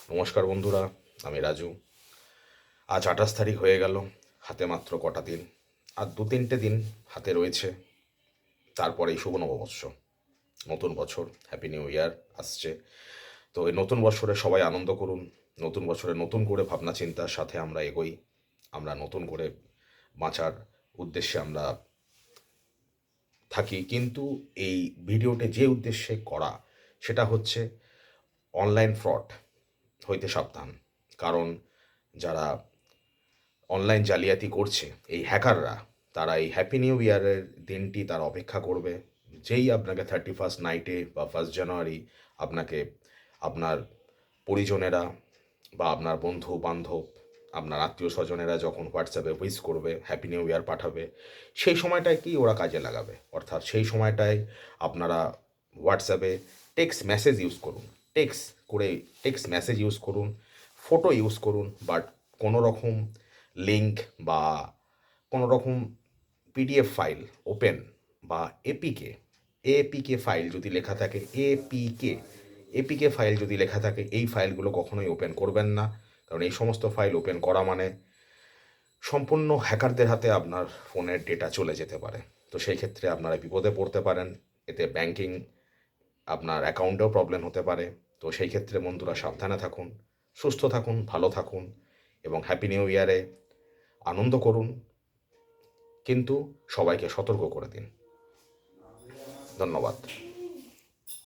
নমস্কার বন্ধুরা, আমি রাজু। আজ 28 তারিখ হয়ে গেল, হাতে মাত্র কটা দিন, আর 2-3টে দিন হাতে রয়েছে। তারপরেই শুভ নববর্ষ, নতুন বছর, হ্যাপি নিউ ইয়ার আসছে। তো এই নতুন বছরে সবাই আনন্দ করুন। নতুন বছরে নতুন করে ভাবনা চিন্তার সাথে আমরা এগোই। আমরা নতুন করে বাঁচার উদ্দেশ্যে আমরা থাকি, কিন্তু এই ভিডিওটি যে উদ্দেশ্যে করা সেটা হচ্ছে অনলাইন ফ্রড হইতে সাবধান। কারণ যারা অনলাইন জালিয়াতি করছে, এই হ্যাকাররা, তারা এই হ্যাপি নিউ ইয়ারের দিনটি তারা অপেক্ষা করবে। যেই আপনাকে 31st নাইটে বা 1 জানুয়ারি আপনাকে আপনার পরিজনেরা বা আপনার বন্ধু বান্ধব, আপনার আত্মীয় স্বজনেরা যখন হোয়াটসঅ্যাপে উইশ করবে, হ্যাপি নিউ ইয়ার পাঠাবে, সেই সময়টায় কি ওরা কাজে লাগাবে। অর্থাৎ সেই সময়টায় আপনারা হোয়াটসঅ্যাপে টেক্সট মেসেজ ইউজ করুন, টেক্সট মেসেজ ইউজ করুন, ফটো ইউজ করুন, বাট কোনো রকম লিঙ্ক বা কোনো রকম পিডিএফ ফাইল ওপেন বা এপিকে ফাইল যদি লেখা থাকে, এপিকে ফাইল যদি লেখা থাকে, এই ফাইলগুলো কখনোই ওপেন করবেন না। কারণ এই সমস্ত ফাইল ওপেন করা মানে সম্পূর্ণ হ্যাকারদের হাতে আপনার ফোনের ডেটা চলে যেতে পারে। তো সেই ক্ষেত্রে আপনারা বিপদে পড়তে পারেন। এতে ব্যাংকিং, আপনার অ্যাকাউন্টেও প্রবলেম হতে পারে। তো সেই ক্ষেত্রে বন্ধুরা সাবধানে থাকুন, সুস্থ থাকুন, ভালো থাকুন এবং হ্যাপি নিউ ইয়ারে আনন্দ করুন, কিন্তু সবাইকে সতর্ক করে দিন। ধন্যবাদ।